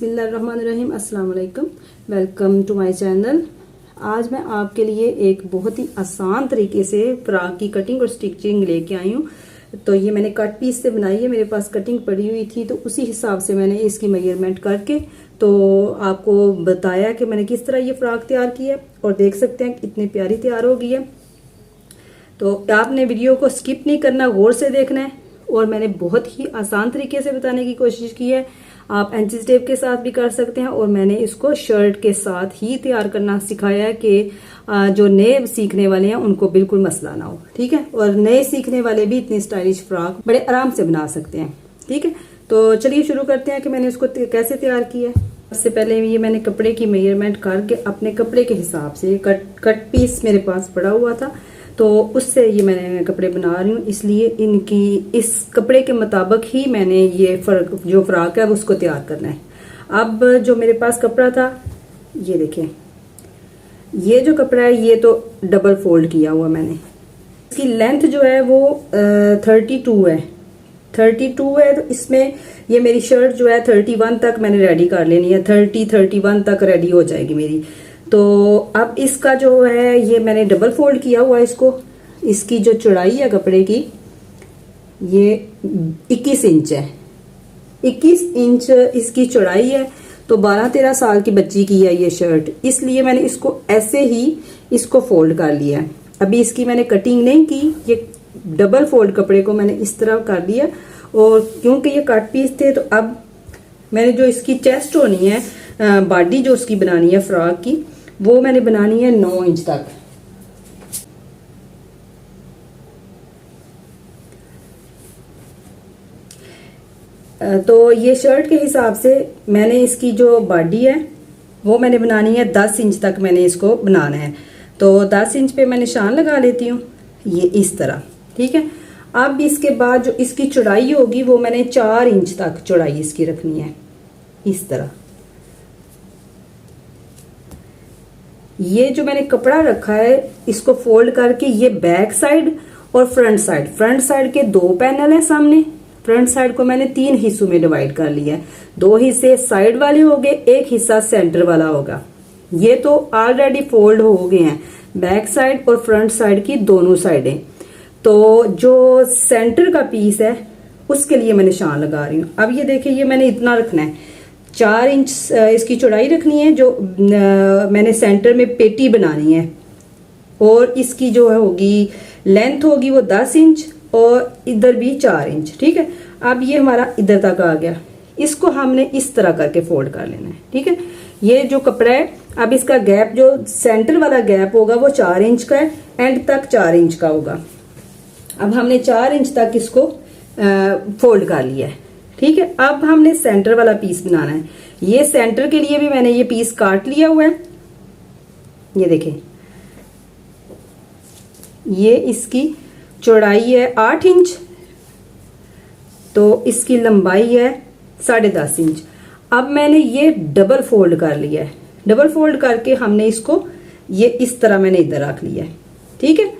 बिस्मिल्लाहिर्रहमानिर्रहीम, अस्सलाम वालेकुम। Welcome to my channel. आज मैं आपके लिए एक बहुत ही आसान तरीके से फ्रॉक की कटिंग और स्टिचिंग लेके आई हूँ। तो ये मैंने कट पीस से बनाई है, मेरे पास कटिंग पड़ी हुई थी तो उसी हिसाब से मैंने इसकी मेजरमेंट करके तो आपको बताया कि मैंने किस तरह ये फ्रॉक तैयार की है। और देख सकते हैं इतनी प्यारी तैयार हो गई है। तो आपने वीडियो को स्किप नहीं करना, गौर से देखना है। और मैंने बहुत ही आसान तरीके से बताने की कोशिश की है। आप एंचिस टेप के साथ भी कर सकते हैं और मैंने इसको शर्ट के साथ ही तैयार करना सिखाया है कि जो नए सीखने वाले हैं उनको बिल्कुल मसला ना हो। ठीक है, और नए सीखने वाले भी इतनी स्टाइलिश फ्रॉक बड़े आराम से बना सकते हैं। ठीक है, तो चलिए शुरू करते हैं कि मैंने इसको कैसे तैयार किया है। सबसे पहले ये मैंने कपड़े की मेजरमेंट करके अपने कपड़े के हिसाब से कट पीस मेरे पास पड़ा हुआ था तो उससे ये मैंने कपड़े बना रही हूँ, इसलिए इनकी इस कपड़े के मुताबिक ही मैंने ये जो फ्रॉक है उसको तैयार करना है। अब जो मेरे पास कपड़ा था ये देखें, ये जो कपड़ा है ये तो डबल फोल्ड किया हुआ मैंने। इसकी लेंथ जो है वो 32 है। 32 है तो इसमें ये मेरी शर्ट जो है 31 तक मैंने रेडी कर लेनी है। 31 तक रेडी हो जाएगी मेरी। तो अब इसका जो है ये मैंने डबल फोल्ड किया हुआ है इसको। इसकी जो चौड़ाई है कपड़े की ये 21 इंच है। 21 इंच इसकी चौड़ाई है। तो 12-13 साल की बच्ची की है ये शर्ट, इसलिए मैंने इसको ऐसे ही इसको फोल्ड कर लिया है। अभी इसकी मैंने कटिंग नहीं की, ये डबल फोल्ड कपड़े को मैंने इस तरह कर दिया। और क्योंकि ये कट पीस थे तो अब मैंने जो इसकी चेस्ट होनी है, बॉडी जो उसकी बनानी है फ्रॉक की, वो मैंने बनानी है 9 इंच तक। तो ये शर्ट के हिसाब से मैंने इसकी जो बॉडी है वो मैंने बनानी है 10 इंच तक मैंने इसको बनाना है। तो 10 इंच पे मैं निशान लगा लेती हूँ ये इस तरह। ठीक है, अब इसके बाद जो इसकी चौड़ाई होगी वो मैंने 4 इंच तक चौड़ाई इसकी रखनी है इस तरह। ये जो मैंने कपड़ा रखा है इसको फोल्ड करके ये बैक साइड और फ्रंट साइड के 2 पैनल है सामने। फ्रंट साइड को मैंने 3 हिस्सों में डिवाइड कर लिया है। 2 हिस्से साइड वाले हो गए, 1 हिस्सा सेंटर वाला होगा। ये तो ऑलरेडी फोल्ड हो गए हैं, बैक साइड और फ्रंट साइड की दोनों साइडें। तो जो सेंटर का पीस है उसके लिए मैं निशान लगा रही हूँ। अब ये देखिए, ये मैंने इतना रखना है, 4 इंच इसकी चौड़ाई रखनी है। जो मैंने सेंटर में पेटी बनानी है और इसकी जो होगी लेंथ होगी वो 10 इंच और इधर भी 4 इंच। ठीक है, अब ये हमारा इधर तक आ गया। इसको हमने इस तरह करके फोल्ड कर लेना है। ठीक है, ये जो कपड़ा है अब इसका गैप जो सेंटर वाला गैप होगा वो 4 इंच का है, एंड तक 4 इंच का होगा। अब हमने 4 इंच तक इसको फोल्ड कर लिया है। ठीक है, अब हमने सेंटर वाला पीस बनाना है। ये सेंटर के लिए भी मैंने ये पीस काट लिया हुआ है। ये देखें, ये इसकी चौड़ाई है 8 इंच तो इसकी लंबाई है 10.5 इंच। अब मैंने ये डबल फोल्ड कर लिया है। डबल फोल्ड करके हमने इसको ये इस तरह मैंने इधर रख लिया है। ठीक है,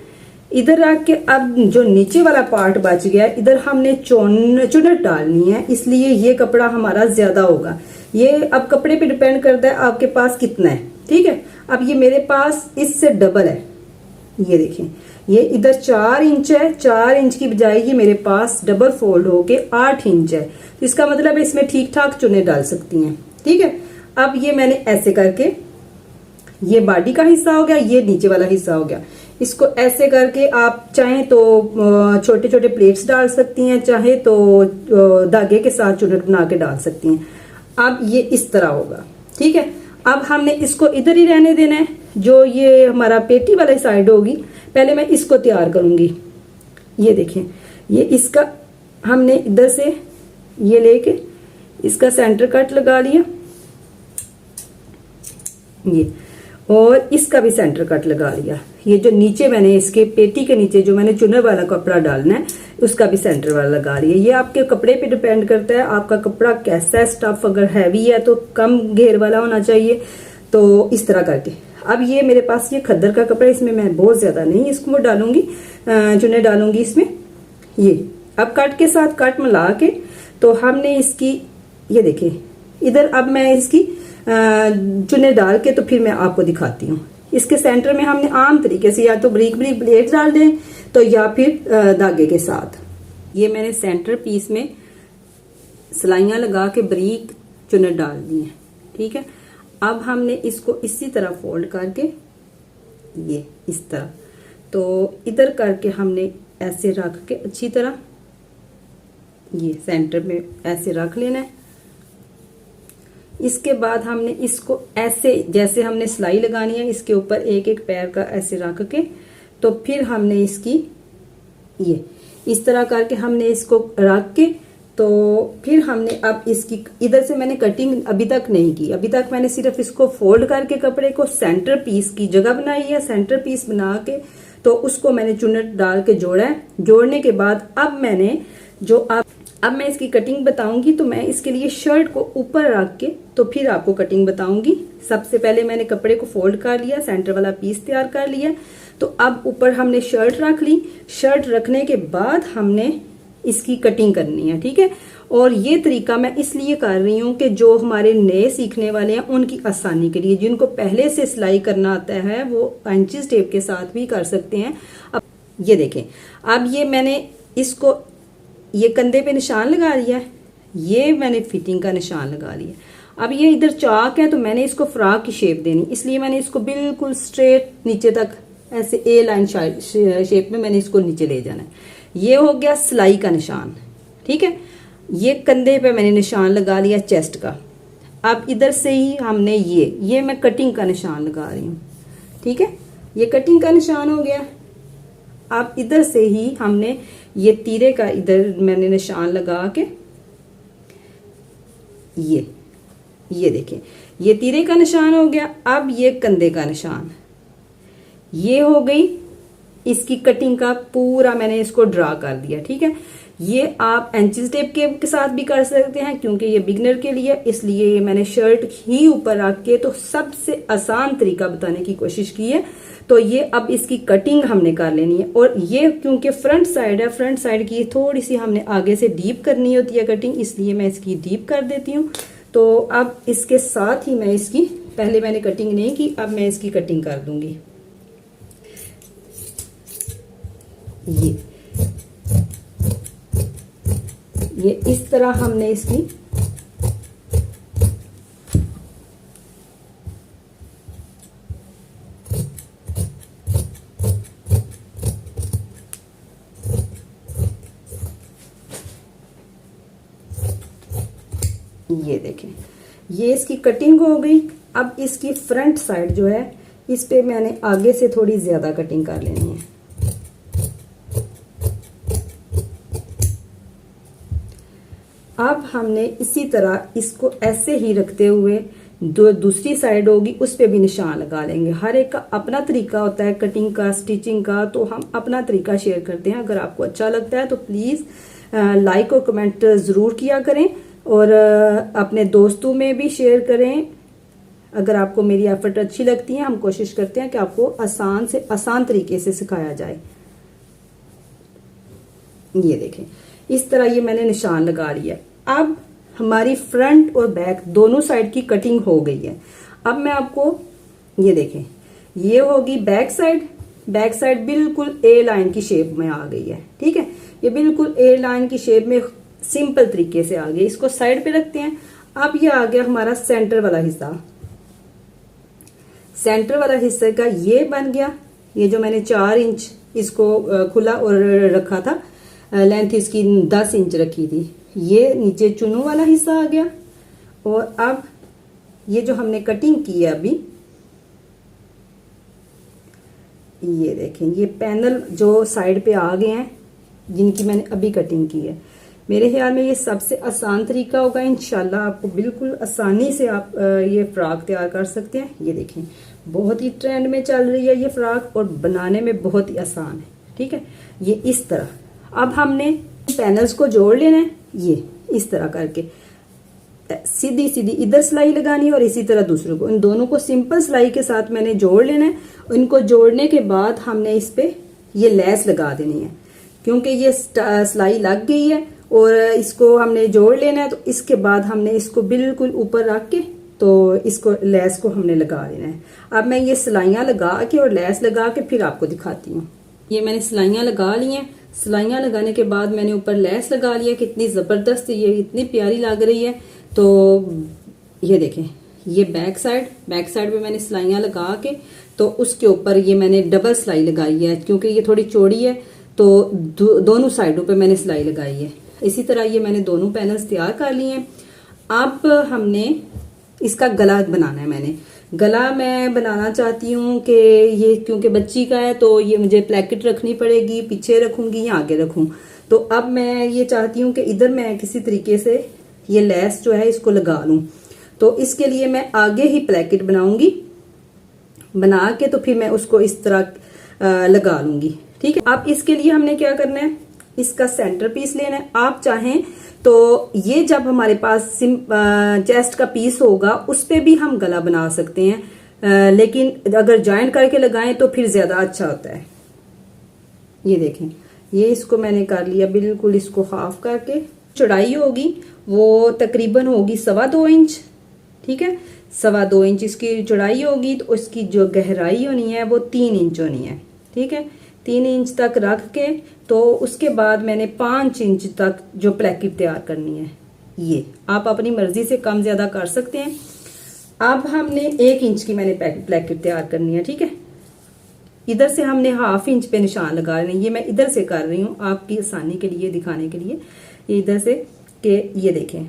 इधर रख के अब जो नीचे वाला पार्ट बच गया है इधर हमने चुनट डालनी है, इसलिए ये कपड़ा हमारा ज्यादा होगा। ये अब कपड़े पे डिपेंड करता है आपके पास कितना है। ठीक है, अब ये मेरे पास इससे डबल है। ये देखें, ये इधर 4 इंच है, 4 इंच की बजाय ये मेरे पास डबल फोल्ड होके 8 इंच है। तो इसका मतलब है इसमें ठीक ठाक चुने डाल सकती हैं। ठीक है, अब ये मैंने ऐसे करके, ये बॉडी का हिस्सा हो गया, ये नीचे वाला हिस्सा हो गया। इसको ऐसे करके आप चाहें तो छोटे छोटे प्लेट्स डाल सकती हैं, चाहे तो धागे के साथ चुनट बना के डाल सकती हैं। अब ये इस तरह होगा। ठीक है, अब हमने इसको इधर ही रहने देना है। जो ये हमारा पेटी वाली साइड होगी पहले मैं इसको तैयार करूंगी। ये देखें, ये इसका हमने इधर से ये लेके इसका सेंटर कट लगा लिया ये, और इसका भी सेंटर कट लगा लिया। ये जो नीचे मैंने इसके पेटी के नीचे जो मैंने चुनर वाला कपड़ा डालना है उसका भी सेंटर वाला लगा लिया। ये आपके कपड़े पे डिपेंड करता है आपका कपड़ा कैसा है। स्टफ अगर हैवी है तो कम घेर वाला होना चाहिए। तो इस तरह करके अब ये मेरे पास ये खद्दर का कपड़ा, इसमें मैं बहुत ज्यादा नहीं इसको डालूंगी, चुने डालूंगी इसमें। ये अब कट के साथ कट मिला के तो हमने इसकी ये देखिए इधर अब मैं इसकी चुने डाल के तो फिर मैं आपको दिखाती हूँ। इसके सेंटर में हमने आम तरीके से या तो बारीक बारीक ब्लेड डाल दें तो या फिर धागे के साथ। ये मैंने सेंटर पीस में सिलाइयां लगा के बारीक चुनट डाल दी है, ठीक है। अब हमने इसको इसी तरह फोल्ड करके ये इस तरह, तो इधर करके हमने ऐसे रख के अच्छी तरह ये सेंटर में ऐसे रख लेना है। इसके बाद हमने इसको ऐसे जैसे हमने सिलाई लगानी है इसके ऊपर एक एक पैर का ऐसे रख के, तो फिर हमने इसकी ये इस तरह करके हमने इसको रख के, तो फिर हमने अब इसकी इधर से मैंने कटिंग अभी तक नहीं की। अभी तक मैंने सिर्फ इसको फोल्ड करके कपड़े को सेंटर पीस की जगह बनाई है। सेंटर पीस बना के तो उसको मैंने चुन्नट डाल के जोड़ा है। जोड़ने के बाद अब मैंने जो अब मैं इसकी कटिंग बताऊंगी, तो मैं इसके लिए शर्ट को ऊपर रख के तो फिर आपको कटिंग बताऊंगी। सबसे पहले मैंने कपड़े को फोल्ड कर लिया, सेंटर वाला पीस तैयार कर लिया, तो अब ऊपर हमने शर्ट रख ली। शर्ट रखने के बाद हमने इसकी कटिंग करनी है, ठीक है। और ये तरीका मैं इसलिए कर रही हूँ कि जो हमारे नए सीखने वाले हैं उनकी आसानी के लिए, जिनको पहले से सिलाई करना आता है वो इंचेस टेप के साथ भी कर सकते हैं। अब ये देखें, अब ये मैंने इसको ये कंधे पे निशान लगा दिया है, ये मैंने फिटिंग का निशान लगा लिया। अब ये इधर चाक है तो मैंने इसको फ्रॉक की शेप देनी, इसलिए मैंने इसको बिल्कुल स्ट्रेट नीचे तक ऐसे ए लाइन शेप में मैंने इसको नीचे ले जाना है। ये हो गया सिलाई का निशान, ठीक है। ये कंधे पे मैंने निशान लगा लिया चेस्ट का। अब इधर से ही हमने ये मैं कटिंग का निशान लगा रही हूँ, ठीक है। ये कटिंग का निशान हो गया। अब इधर से ही हमने ये तीरे का इधर मैंने निशान लगा के ये देखें, ये तीरे का निशान हो गया। अब ये कंधे का निशान, ये हो गई इसकी कटिंग का पूरा मैंने इसको ड्रा कर दिया, ठीक है। ये आप इंचेस टेप के साथ भी कर सकते हैं क्योंकि ये बिगनर के लिए, इसलिए ये मैंने शर्ट ही ऊपर रख के तो सबसे आसान तरीका बताने की कोशिश की है। तो ये अब इसकी कटिंग हमने कर लेनी है। और ये क्योंकि फ्रंट साइड है, फ्रंट साइड की थोड़ी सी हमने आगे से डीप करनी होती है कटिंग, इसलिए मैं इसकी डीप कर देती हूँ। तो अब इसके साथ ही मैं इसकी, पहले मैंने कटिंग नहीं की, अब मैं इसकी कटिंग कर दूंगी। ये इस तरह हमने इसकी ये देखें, ये इसकी कटिंग हो गई। अब इसकी फ्रंट साइड जो है इस पे मैंने आगे से थोड़ी ज्यादा कटिंग कर लेनी है। अब हमने इसी तरह इसको ऐसे ही रखते हुए जो दूसरी साइड होगी उस पे भी निशान लगा लेंगे। हर एक का अपना तरीका होता है कटिंग का, स्टिचिंग का, तो हम अपना तरीका शेयर करते हैं। अगर आपको अच्छा लगता है तो प्लीज लाइक और कमेंट जरूर किया करें और अपने दोस्तों में भी शेयर करें। अगर आपको मेरी एफर्ट अच्छी लगती है, हम कोशिश करते हैं कि आपको आसान से आसान तरीके से सिखाया जाए। ये देखें, इस तरह ये मैंने निशान लगा लिया। अब हमारी फ्रंट और बैक दोनों साइड की कटिंग हो गई है। अब मैं आपको ये देखें, ये होगी बैक साइड। बैक साइड बिल्कुल ए लाइन की शेप में आ गई है, ठीक है। ये बिल्कुल ए लाइन की शेप में सिंपल तरीके से आ गई। इसको साइड पे रखते हैं। अब ये आ गया हमारा सेंटर वाला हिस्सा। सेंटर वाला हिस्से का ये बन गया। ये जो मैंने 4 इंच इसको खुला और रखा था, लेंथ इसकी 10 इंच रखी थी, ये नीचे चुनू वाला हिस्सा आ गया। और अब ये जो हमने कटिंग की है अभी, ये देखें, ये पैनल जो साइड पे आ गए हैं जिनकी मैंने अभी कटिंग की है। मेरे ख्याल में ये सबसे आसान तरीका होगा। इंशाल्लाह आपको बिल्कुल आसानी से आप ये फ्रॉक तैयार कर सकते हैं। ये देखें, बहुत ही ट्रेंड में चल रही है ये फ्रॉक और बनाने में बहुत ही आसान है, ठीक है। ये इस तरह अब हमने पैनल्स को जोड़ लेना है। ये इस तरह करके सीधी सीधी इधर सिलाई लगानी है और इसी तरह दूसरों को, इन दोनों को सिंपल सिलाई के साथ मैंने जोड़ लेना है। इनको जोड़ने के बाद हमने इस पे ये लेस लगा देनी है क्योंकि ये सिलाई लग गई है और इसको हमने जोड़ लेना है। तो इसके बाद हमने इसको बिल्कुल ऊपर रख के तो इसको लेस को हमने लगा लेना है। अब मैं ये सिलाइयां लगा के और लेस लगा के फिर आपको दिखाती हूँ। ये मैंने सिलाइयां लगा ली हैं। सिलाइयां लगाने के बाद मैंने ऊपर लेस लगा लिया। कितनी जबरदस्त ये इतनी प्यारी लग रही है। तो ये देखें, ये बैक साइड पे मैंने सिलाइयां लगा के तो उसके ऊपर ये मैंने डबल सिलाई लगाई है, क्योंकि ये थोड़ी चौड़ी है तो दोनों साइडों पे मैंने सिलाई लगाई है। इसी तरह ये मैंने दोनों पैनल्स तैयार कर लिए हैं। अब हमने इसका गला बनाना है। मैंने गला मैं बनाना चाहती हूँ कि ये क्योंकि बच्ची का है तो ये मुझे प्लेकेट रखनी पड़ेगी, पीछे रखूंगी या आगे रखूं। तो अब मैं ये चाहती हूँ कि इधर मैं किसी तरीके से ये लेस जो है इसको लगा लूं। तो इसके लिए मैं आगे ही प्लेकेट बनाऊंगी, बना के तो फिर मैं उसको इस तरह लगा लूंगी। ठीक है। अब इसके लिए हमने क्या करना है, इसका सेंटर पीस लेना है। आप चाहें तो ये जब हमारे पास चेस्ट का पीस होगा उस पे भी हम गला बना सकते हैं, लेकिन अगर जॉइंट करके लगाएं तो फिर ज्यादा अच्छा होता है। ये देखें, ये इसको मैंने कर लिया बिल्कुल, इसको हाफ करके। चौड़ाई होगी वो तकरीबन होगी 2.25 इंच। ठीक है, 2.25 इंच इसकी चौड़ाई होगी। तो उसकी जो गहराई होनी है वो 3 इंच होनी है। ठीक है, 3 इंच तक रख के तो उसके बाद मैंने 5 इंच तक जो प्लेकेट तैयार करनी है। ये आप अपनी मर्जी से कम ज्यादा कर सकते हैं। अब हमने 1 इंच की मैंने प्लेकेट तैयार करनी है। ठीक है, इधर से हमने 1/2 इंच पे निशान लगा रहे हैं। ये मैं इधर से कर रही हूँ आपकी आसानी के लिए, दिखाने के लिए। इधर से के ये देखें,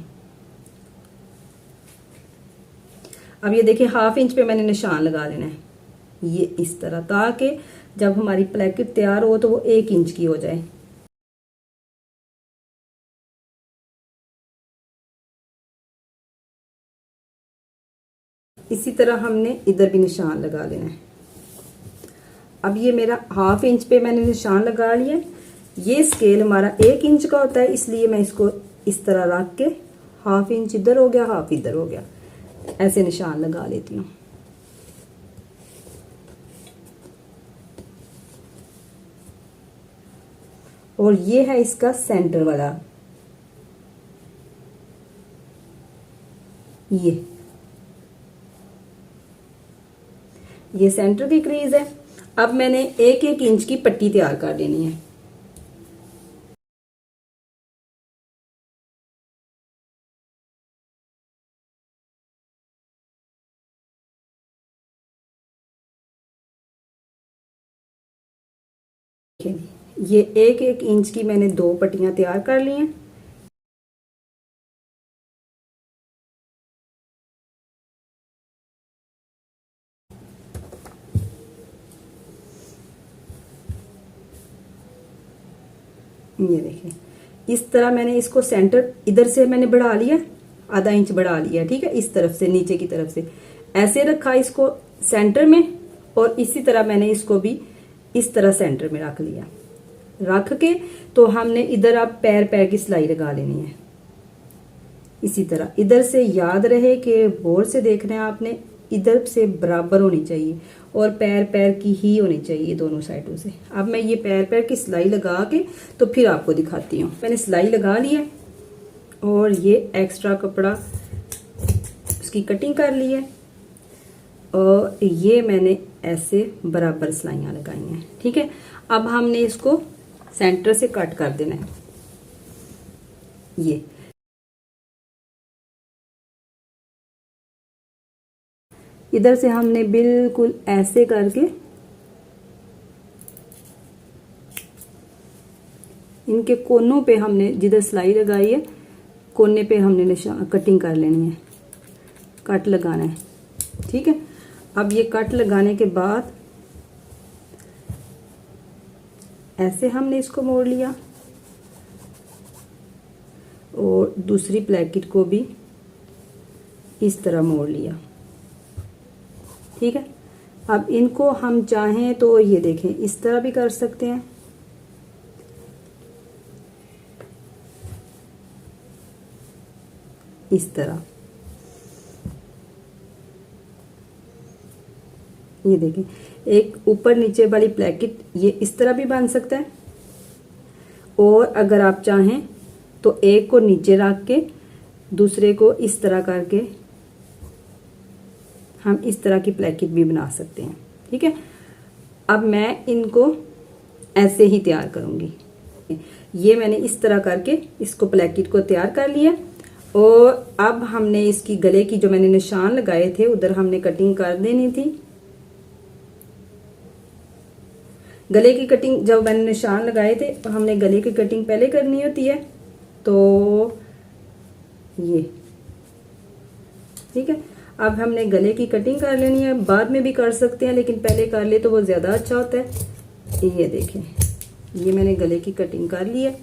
अब ये देखिए 1/2 इंच पे मैंने निशान लगा लेना है, ये इस तरह, ताकि जब हमारी प्लेकेट तैयार हो तो वो 1 इंच की हो जाए। इसी तरह हमने इधर भी निशान लगा लेना है। अब ये मेरा 1/2 इंच पे मैंने निशान लगा लिया। ये स्केल हमारा 1 इंच का होता है, इसलिए मैं इसको इस तरह रख के 1/2 इंच इधर हो गया, 1/2 इधर हो गया, ऐसे निशान लगा लेती हूँ। और ये है इसका सेंटर वाला, ये सेंटर की क्रीज है। अब मैंने 1-1 इंच की पट्टी तैयार कर लेनी है। ये 1-1 इंच की मैंने 2 पट्टियां तैयार कर ली हैं। ये देखिए, इस तरह मैंने इसको सेंटर इधर से मैंने बढ़ा लिया, आधा इंच बढ़ा लिया। ठीक है, इस तरफ से, नीचे की तरफ से ऐसे रखा इसको सेंटर में, और इसी तरह मैंने इसको भी इस तरह सेंटर में रख लिया। रख के तो हमने इधर अब पैर पैर की सिलाई लगा लेनी है। इसी तरह इधर से याद रहे कि गौर से देखना है आपने, इधर से बराबर होनी चाहिए और पैर पैर की ही होनी चाहिए दोनों साइडों से। अब मैं ये पैर पैर की सिलाई लगा के तो फिर आपको दिखाती हूँ। मैंने सिलाई लगा ली है और ये एक्स्ट्रा कपड़ा उसकी कटिंग कर ली है, और ये मैंने ऐसे बराबर सिलाइयां लगाई हैं। ठीक है, अब हमने इसको सेंटर से कट कर देना है। ये इधर से हमने बिल्कुल ऐसे करके इनके कोनों पे हमने जिधर सिलाई लगाई है कोने पे हमने निशान कटिंग कर लेनी है, कट लगाना है। ठीक है, अब ये कट लगाने के बाद ऐसे हमने इसको मोड़ लिया और दूसरी प्लेकेट को भी इस तरह मोड़ लिया। ठीक है, अब इनको हम चाहें तो ये देखें इस तरह भी कर सकते हैं, इस तरह। ये देखें, एक ऊपर नीचे वाली प्लेकेट ये इस तरह भी बन सकता है, और अगर आप चाहें तो एक को नीचे रख के दूसरे को इस तरह करके हम इस तरह की प्लेकेट भी बना सकते हैं। ठीक है, अब मैं इनको ऐसे ही तैयार करूंगी। ये मैंने इस तरह करके इसको प्लेकेट को तैयार कर लिया और अब हमने इसकी गले की जो मैंने निशान लगाए थे उधर हमने कटिंग कर देनी थी। गले की कटिंग जब मैंने निशान लगाए थे तो हमने गले की कटिंग पहले करनी होती है। तो ये ठीक है, अब हमने गले की कटिंग कर लेनी है, बाद में भी कर सकते हैं लेकिन पहले कर ले तो वो ज्यादा अच्छा होता है। ये देखें, ये मैंने गले की कटिंग कर ली है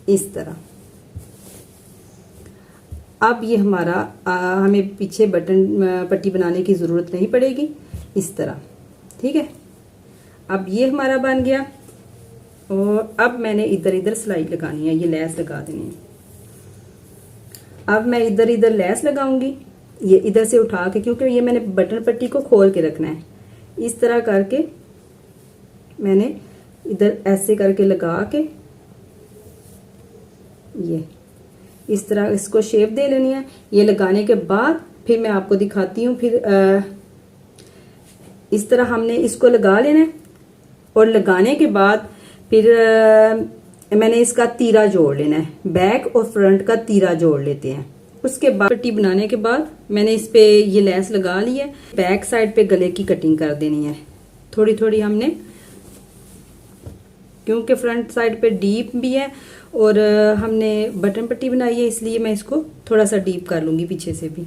इस तरह। अब ये हमारा हमें पीछे बटन पट्टी बनाने की जरूरत नहीं पड़ेगी इस तरह। ठीक है, अब ये हमारा बन गया और अब मैंने इधर इधर सिलाई लगानी है, ये लैस लगा देनी है। अब मैं इधर इधर लैस लगाऊंगी, ये इधर से उठा के, क्योंकि ये मैंने बटन पट्टी को खोल के रखना है। इस तरह करके मैंने इधर ऐसे करके लगा के ये इस तरह इसको शेप दे लेनी है। ये लगाने के बाद फिर मैं आपको दिखाती हूँ। फिर इस तरह हमने इसको लगा लेना है और लगाने के बाद फिर मैंने इसका तीरा जोड़ लेना है। बैक और फ्रंट का तीरा जोड़ लेते हैं। उसके बाद पट्टी बनाने के बाद मैंने इस पे ये लैस लगा ली है। बैक साइड पे गले की कटिंग कर देनी है थोड़ी थोड़ी हमने, क्योंकि फ्रंट साइड पे डीप भी है और हमने बटन पट्टी बनाई है, इसलिए मैं इसको थोड़ा सा डीप कर लूंगी पीछे से भी।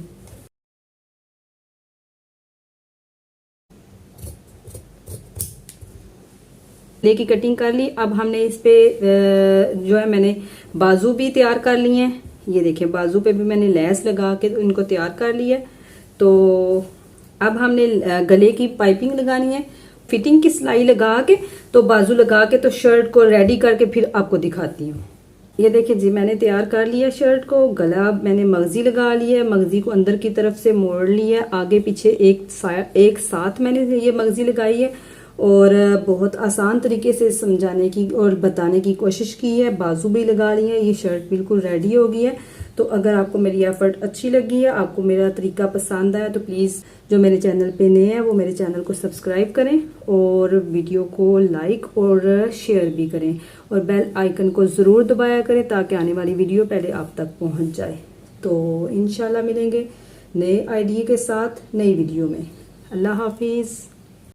गले की कटिंग कर ली। अब हमने इस पे जो है मैंने बाजू भी तैयार कर लिए हैं। ये देखिए, बाजू पे भी मैंने लैस लगा के इनको तैयार कर लिया। तो अब हमने गले की पाइपिंग लगानी है, फिटिंग की सिलाई लगा के तो बाजू लगा के तो शर्ट को रेडी करके फिर आपको दिखाती हूँ। ये देखिए जी, मैंने तैयार कर लिया शर्ट को। गला मैंने मगजी लगा लिया है, मगजी को अंदर की तरफ से मोड़ लिया है, आगे पीछे एक साथ मैंने ये मगजी लगाई है और बहुत आसान तरीके से समझाने की और बताने की कोशिश की है। बाजू भी लगा ली है, ये शर्ट बिल्कुल रेडी हो गई है। तो अगर आपको मेरी एफर्ट अच्छी लगी है, आपको मेरा तरीका पसंद आया, तो प्लीज़ जो मेरे चैनल पे नए हैं वो मेरे चैनल को सब्सक्राइब करें और वीडियो को लाइक और शेयर भी करें और बेल आइकन को ज़रूर दबाया करें ताकि आने वाली वीडियो पहले आप तक पहुंच जाए। तो इंशाल्लाह मिलेंगे नए आइडिया के साथ नई वीडियो में। अल्लाह हाफिज़।